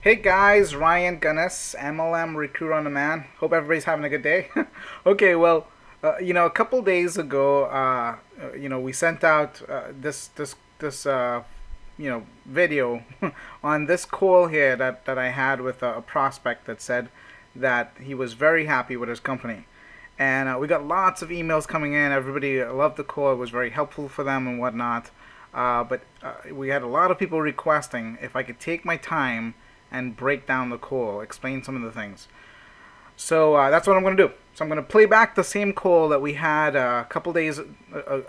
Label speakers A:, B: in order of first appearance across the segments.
A: Hey guys, Ryan Gunnis, MLM Recruit on Demand. Hope everybody's having a good day. Okay, well, a couple days ago, we sent out this video on this call here that I had with a prospect that said that he was very happy with his company. And we got lots of emails coming in. Everybody loved the call. It was very helpful for them and whatnot. But we had a lot of people requesting if I could take my time and break down the call, explain some of the things. So that's what I'm going to do. So I'm going to play back the same call that we had a couple days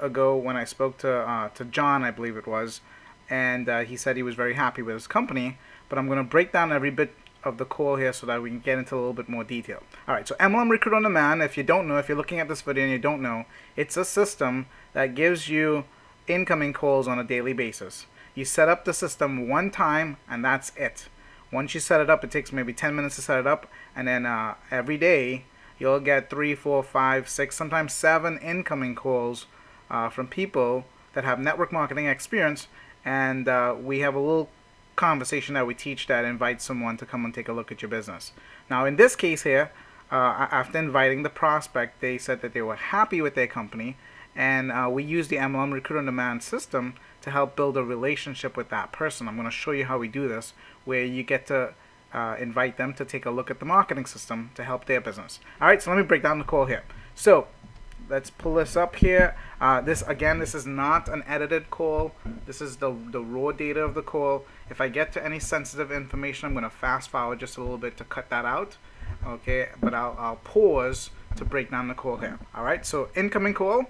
A: ago when I spoke to John, I believe it was, and he said he was very happy with his company. But I'm going to break down every bit of the call here so that we can get into a little bit more detail. All right, so MLM Recruit on Demand, if you don't know, if you're looking at this video and you don't know, it's a system that gives you incoming calls on a daily basis. You set up the system one time and that's it. Once you set it up, it takes maybe 10 minutes to set it up, and then every day you'll get 3, 4, 5, 6, sometimes 7 incoming calls from people that have network marketing experience, and we have a little conversation that we teach that invites someone to come and take a look at your business. Now in this case here, after inviting the prospect, they said that they were happy with their company, and we use the MLM Recruit on Demand system to help build a relationship with that person. I'm going to show you how we do this, where you get to invite them to take a look at the marketing system to help their business. Alright, so let me break down the call here. So let's pull this up here. This is not an edited call. This is the raw data of the call. If I get to any sensitive information, I'm going to fast forward just a little bit to cut that out. Okay, but I'll pause to break down the call here. Alright, so incoming call.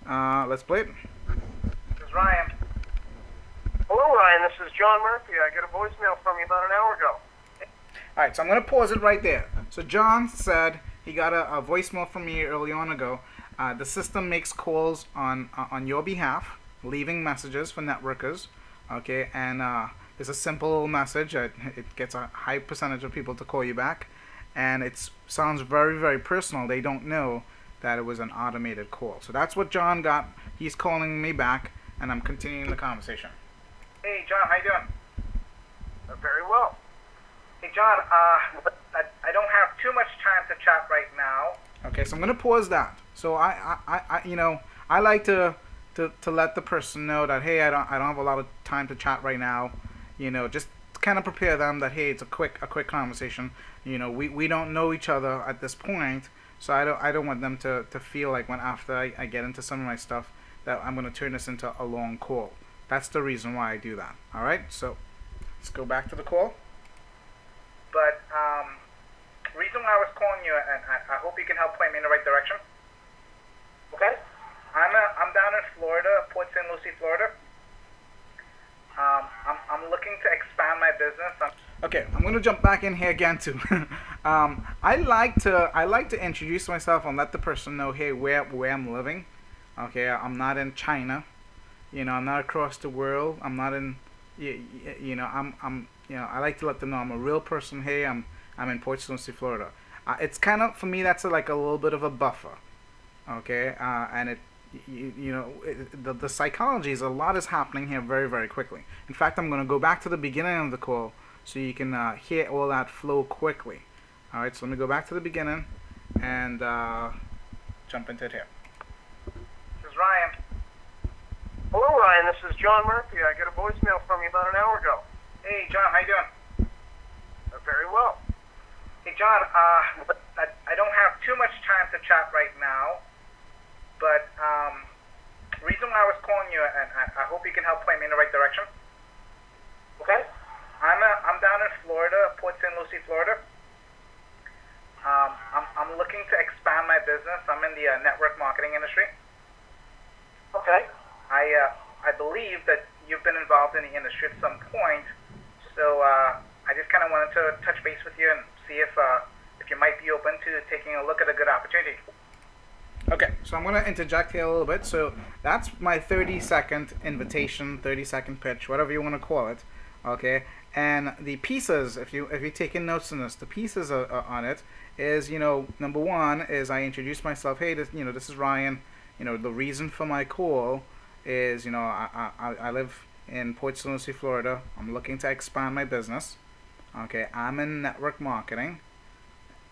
A: Let's play it. This is Ryan.
B: Hello, Ryan. This is John Murphy. I got a voicemail from you about an hour ago.
A: Alright, so I'm going to pause it right there. So John said he got a voicemail from me early on ago. The system makes calls on your behalf, leaving messages for networkers. Okay, and it's a simple message. It gets a high percentage of people to call you back. And it sounds very, very personal. They don't know that it was an automated call. So that's what John got. He's calling me back, and I'm continuing the conversation. Hey, John, how you doing?
B: Very well.
A: Hey, John, I don't have too much time to chat right now. Okay, so I'm going to pause that. So I like to let the person know that, hey, I don't have a lot of time to chat right now. Just kind of prepare them that, hey, it's a quick conversation. We don't know each other at this point, so I don't want them to feel like when after I get into some of my stuff that I'm going to turn this into a long call. That's the reason why I do that. Alright, so let's go back to the call. But reason why I was calling you, and I hope you can help point me in the right direction.
B: Okay.
A: I'm down in Florida, Port St. Lucie, Florida. I'm looking to expand my business. Okay, I'm gonna jump back in here again too. I like to introduce myself and let the person know, hey, where I'm living. Okay, I'm not in China. I'm not across the world. I'm not in, I like to let them know I'm a real person. Hey, I'm in Port St. Lucie, Florida. It's kind of, for me, that's like a little bit of a buffer. Okay, and the psychology is a lot is happening here very, very quickly. In fact, I'm going to go back to the beginning of the call so you can hear all that flow quickly. All right, so let me go back to the beginning and jump into it here. This is Ryan.
B: Hello, Ryan. This is John Murphy. I got a voicemail from you about an hour ago.
A: Hey, John, how you doing?
B: Very well.
A: Hey, John, I don't have too much time to chat right now, but reason why I was calling you, and I hope you can help point me in the right direction.
B: Okay.
A: I'm down in Florida, Port St. Lucie, Florida. I'm looking to expand my business. I'm in the network marketing industry.
B: Okay.
A: I believe that you've been involved in the industry at some point, so I just kind of wanted to touch base with you and see if you might be open to taking a look at a good opportunity. Okay, so I'm going to interject here a little bit. So that's my 30-second invitation, 30-second pitch, whatever you want to call it. Okay, and the pieces, if you're taking notes on this, the pieces on it is, number one is I introduce myself. Hey, this is Ryan. The reason for my call is, I live in Port St. Lucie, Florida. I'm looking to expand my business. Okay, I'm in network marketing.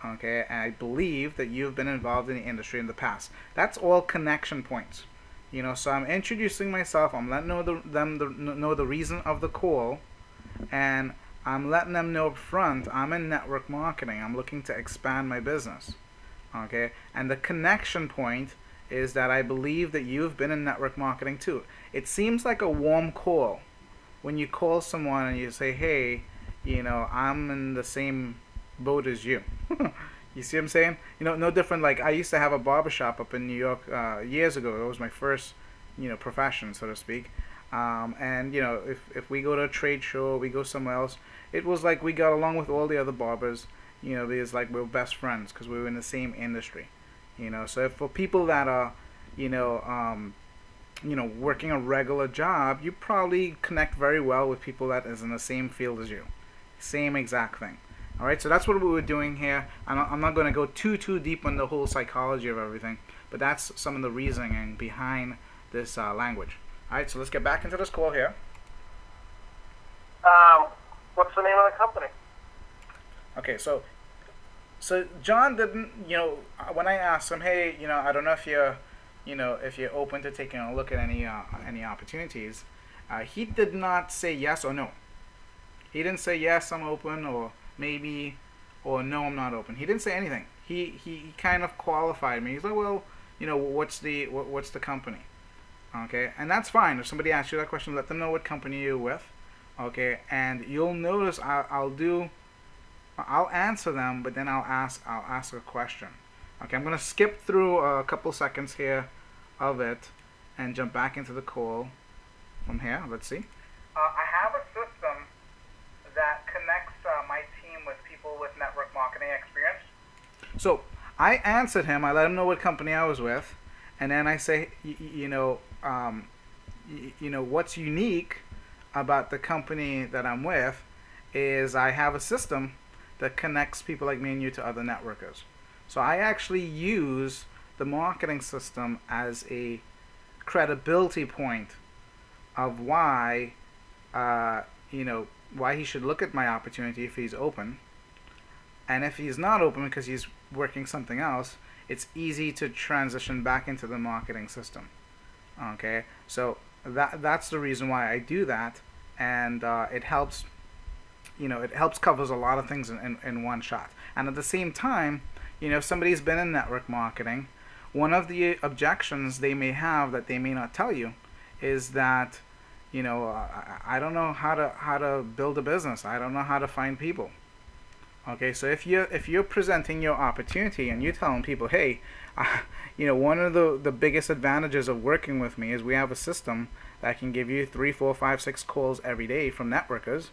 A: Okay, and I believe that you've been involved in the industry in the past. That's all connection points. So I'm introducing myself. I'm letting know the reason of the call, and I'm letting them know up front I'm in network marketing. I'm looking to expand my business. Okay, and the connection point is that I believe that you've been in network marketing too. It seems like a warm call when you call someone and you say, hey, I'm in the same boat as you. You see what I'm saying? No different. Like, I used to have a barbershop up in New York years ago. It was my first, profession, so to speak. And if we go to a trade show, we go somewhere else, it was like we got along with all the other barbers. Because like we were best friends because we were in the same industry. So if for people that are, you know, um, working a regular job, you probably connect very well with people that is in the same field as you. Same exact thing. All right, so that's what we were doing here. I'm not going to go too deep on the whole psychology of everything, but that's some of the reasoning behind this language. All right, so let's get back into this call here.
B: What's the name of the company?
A: Okay, so John didn't, when I asked him, hey, I don't know if you're open to taking a look at any opportunities, he did not say yes or no. He didn't say yes, I'm open, or maybe, or no, I'm not open. He didn't say anything. He kind of qualified me. He's like, well, what's the company? Okay, and that's fine. If somebody asks you that question, let them know what company you're with. Okay, and you'll notice I'll answer them, but then I'll ask a question. Okay, I'm gonna skip through a couple seconds here of it and jump back into the call from here. Let's see. I have a system that connects my team with people with network marketing experience. So I answered him. I let him know what company I was with, and then I say, what's unique about the company that I'm with is I have a system that connects people like me and you to other networkers. So I actually use the marketing system as a credibility point of why, why he should look at my opportunity if he's open. And if he's not open because he's working something else, it's easy to transition back into the marketing system. Okay, so that's the reason why I do that, and it helps. It helps covers a lot of things in one shot. And at the same time, if somebody's been in network marketing, one of the objections they may have that they may not tell you is that, I don't know how to build a business. I don't know how to find people. Okay, so if you're presenting your opportunity and you're telling people, hey, one of the biggest advantages of working with me is we have a system that can give you 3, 4, 5, 6 calls every day from networkers,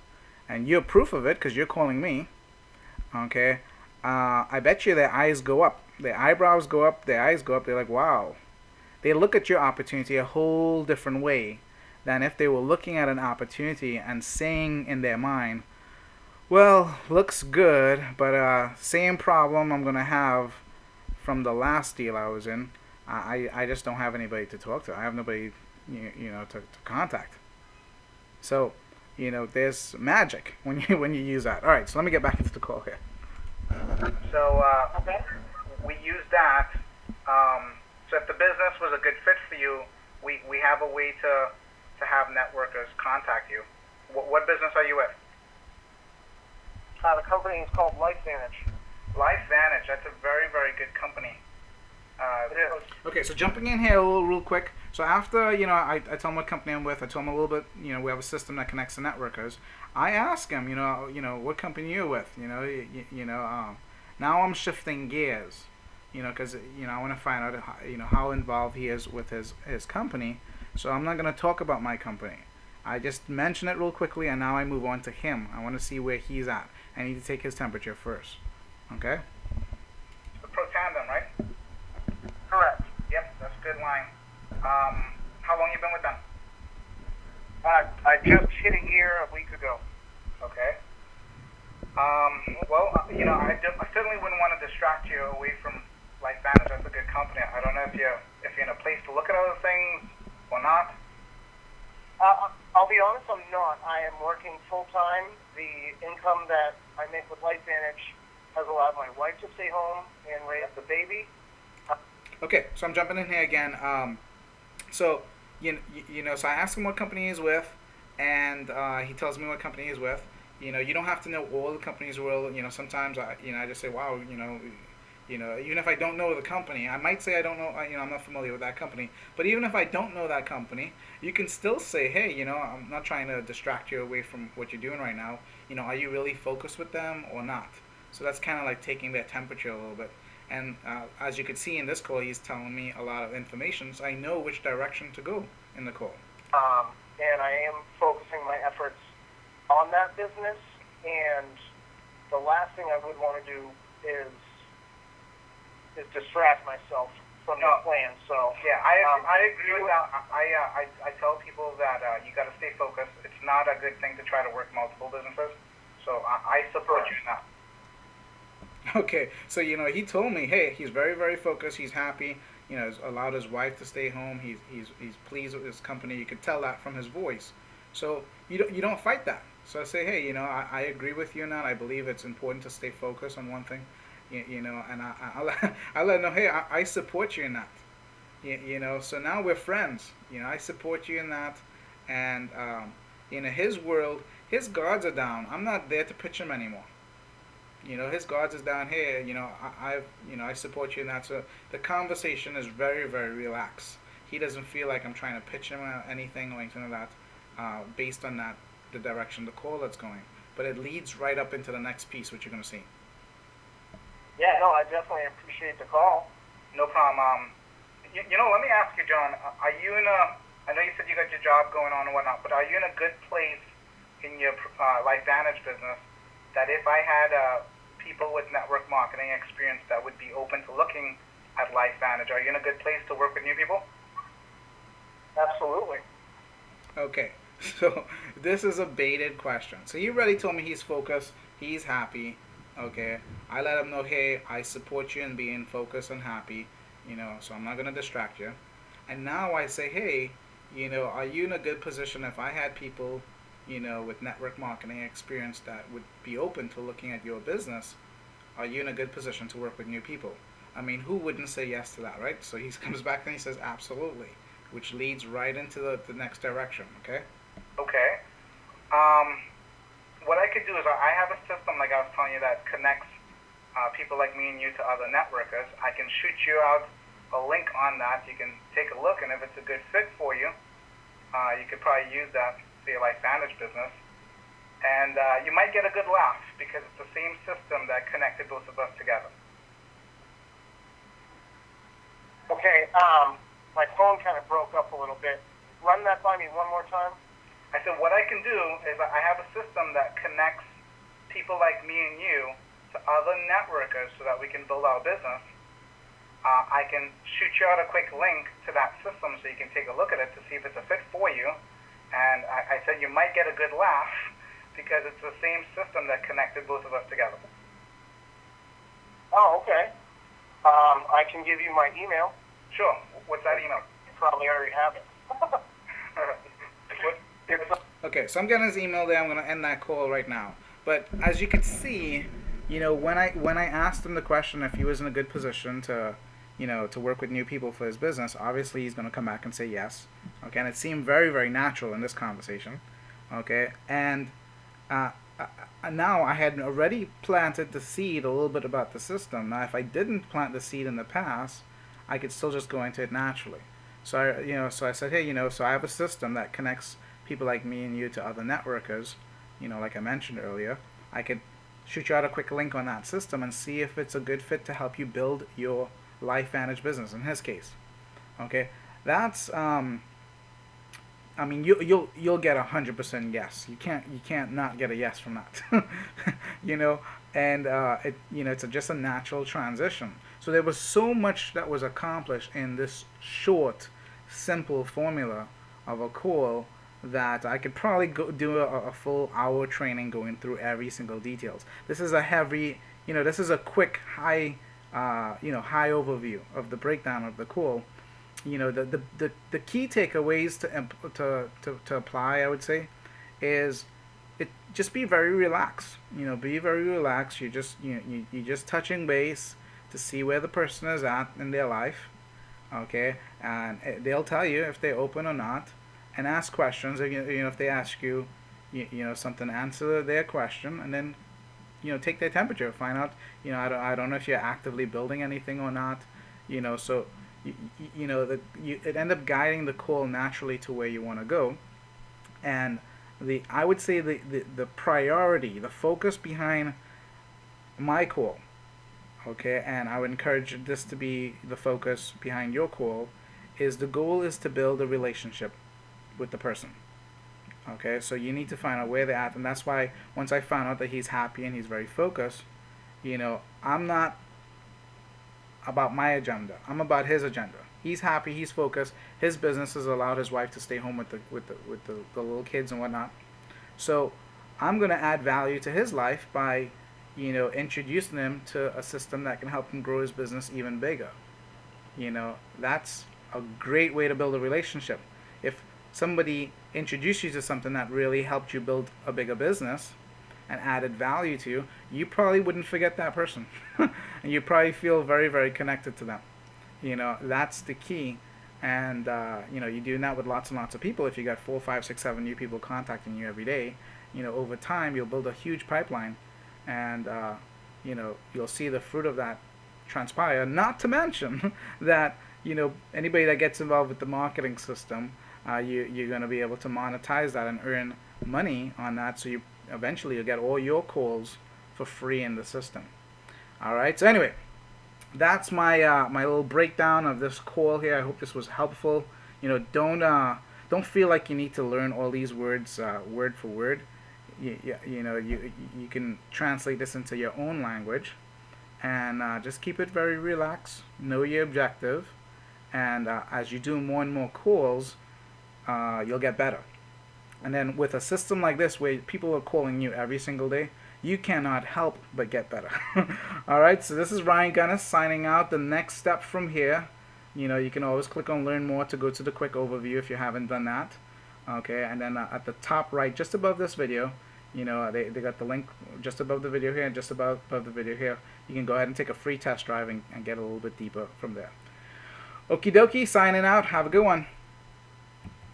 A: and you're proof of it because you're calling me. Okay, I bet you their eyes go up, their eyebrows go up, their eyes go up. They're like, wow. They look at your opportunity a whole different way than if they were looking at an opportunity and saying in their mind, well, looks good, but same problem I'm gonna have from the last deal I was in. I just don't have anybody to talk to. I have nobody, to contact. So, there's magic when you use that. All right, so let me get back into the call here. So we use that. So if the business was a good fit for you, we have a way to have networkers contact you. What business are you with?
B: The company is called LifeVantage.
A: LifeVantage, that's a very, very good company.
B: It is.
A: Okay, so jumping in here a little real quick. So after, I tell him what company I'm with, I tell him a little bit, we have a system that connects to networkers. I ask him, what company you're with, now I'm shifting gears, because, I want to find out, how involved he is with his company. So I'm not going to talk about my company. I just mention it real quickly, and now I move on to him. I want to see where he's at. I need to take his temperature first. Okay? The Pro Tandem, right?
B: Correct.
A: Yep, that's a good line. How long you been with them?
B: I just hit a year a week ago.
A: Okay. Well, I certainly wouldn't want to distract you away from LifeVantage. That's a good company. I don't know if you're in a place to look at other things or not.
B: I'll be honest, I'm not. I am working full time. The income that I make with LifeVantage has allowed my wife to stay home and raise the baby.
A: Okay, so I'm jumping in here again. So so I asked him what company he's with, and he tells me what company he's with. You don't have to know all the companies well. Sometimes I just say, wow, even if I don't know the company, I might say I don't know, I'm not familiar with that company. But even if I don't know that company, you can still say, hey, I'm not trying to distract you away from what you're doing right now. Are you really focused with them or not? So that's kind of like taking their temperature a little bit. And as you can see in this call, he's telling me a lot of information, so I know which direction to go in the call.
B: And I am focusing my efforts on that business. And the last thing I would want to do is distract myself from the plan. So
A: yeah, I agree with that. I tell people that you got to stay focused. It's not a good thing to try to work multiple businesses. So I support you in that. Okay, so he told me, hey, he's very very focused. He's happy. He's allowed his wife to stay home. He's pleased with his company. You could tell that from his voice. So you don't fight that. So I say, hey, I agree with you on that. I believe it's important to stay focused on one thing. And I let him know, hey, I support you in that. So now we're friends. I support you in that, and in his world, his guards are down. I'm not there to pitch him anymore. His guards is down here. I support you in that. So the conversation is very, very relaxed. He doesn't feel like I'm trying to pitch him anything or anything like that, based on that, the direction the call that's going. But it leads right up into the next piece, which you're going to see.
B: Yeah, no, I definitely appreciate the call.
A: No problem. Let me ask you, John, are you in I know you said you got your job going on and whatnot, but are you in a good place in your LifeVantage business that if I had people with network marketing experience that would be open to looking at LifeVantage, are you in a good place to work with new people?
B: Absolutely.
A: Okay, so this is a baited question. So he already told me he's focused, he's happy. Okay, I let him know, hey, I support you in being focused and happy, so I'm not going to distract you. And now I say, hey, are you in a good position if I had people, with network marketing experience that would be open to looking at your business? Are you in a good position to work with new people? I mean, who wouldn't say yes to that, right? So he comes back and he says, absolutely, which leads right into the next direction, okay? Okay. What I could do is I have a system, like I was telling you, that connects people like me and you to other networkers. I can shoot you out a link on that. You can take a look, and if it's a good fit for you, you could probably use that for your LifeVantage business. And you might get a good laugh because it's the same system that connected both of us together.
B: Okay, my phone kind of broke up a little bit. Run that by me one more time.
A: I said what I can do is I have a system that connects people like me and you to other networkers so that we can build our business. I can shoot you out a quick link to that system so you can take a look at it to see if it's a fit for you. And I said you might get a good laugh because it's the same system that connected both of us together.
B: Oh, okay. I can give you my email.
A: Sure. What's that email?
B: You probably already have it.
A: Okay, so I'm getting his email there. I'm going to end that call right now. But as you can see, when I asked him the question if he was in a good position to, to work with new people for his business, obviously he's going to come back and say yes. Okay, and it seemed very, very natural in this conversation. Okay, and now I had already planted the seed a little bit about the system. Now, if I didn't plant the seed in the past, I could still just go into it naturally. So I said, hey, so I have a system that connects people like me and you to other networkers. Like I mentioned earlier, I could shoot you out a quick link on that system and see if it's a good fit to help you build your LifeVantage business. In his case, okay, that's I mean, you'll get 100% yes. You can't not get a yes from that. And it's just a natural transition. So there was so much that was accomplished in this short, simple formula of a call that I could probably do a full hour training going through every single details. This is a heavy, this is a quick high overview of the breakdown of the call. the key takeaways to apply, I would say, is it just be very relaxed. Be very relaxed. You're just touching base to see where the person is at in their life, okay? And they'll tell you if they're open or not, and ask questions. If they ask you, something, answer their question, and then take their temperature, find out. I don't know if you're actively building anything or not. So it end up guiding the call naturally to where you want to go. And I would say the priority, the focus behind my call, okay, and I would encourage this to be the focus behind your call, is the goal is to build a relationship with the person. Okay, so you need to find out where they're at, and that's why once I found out that he's happy and he's very focused, I'm not about my agenda. I'm about his agenda. He's happy. He's focused. His business has allowed his wife to stay home with the little kids and whatnot. So I'm gonna add value to his life by, introducing him to a system that can help him grow his business even bigger. That's a great way to build a relationship. If somebody introduced you to something that really helped you build a bigger business and added value to you, you probably wouldn't forget that person. And you probably feel very, very connected to them. That's the key. And, you're doing that with lots and lots of people. If you got 4, 5, 6, 7 new people contacting you every day, over time you'll build a huge pipeline. And, you'll see the fruit of that transpire. Not to mention that, anybody that gets involved with the marketing system, you're going to be able to monetize that and earn money on that. So eventually you'll get all your calls for free in the system. All right. So anyway, that's my my little breakdown of this call here. I hope this was helpful. Don't feel like you need to learn all these words word for word. You can translate this into your own language, and just keep it very relaxed. Know your objective, and as you do more and more calls, you'll get better. And then with a system like this, where people are calling you every single day, you cannot help but get better. Alright, so this is Ryan Gunnis signing out. The next step from here, you can always click on Learn More to go to the quick overview if you haven't done that. Okay, and then at the top right, just above this video, they got the link just above the video here and just above the video here. You can go ahead and take a free test drive and get a little bit deeper from there. Okie dokie, signing out. Have a good one.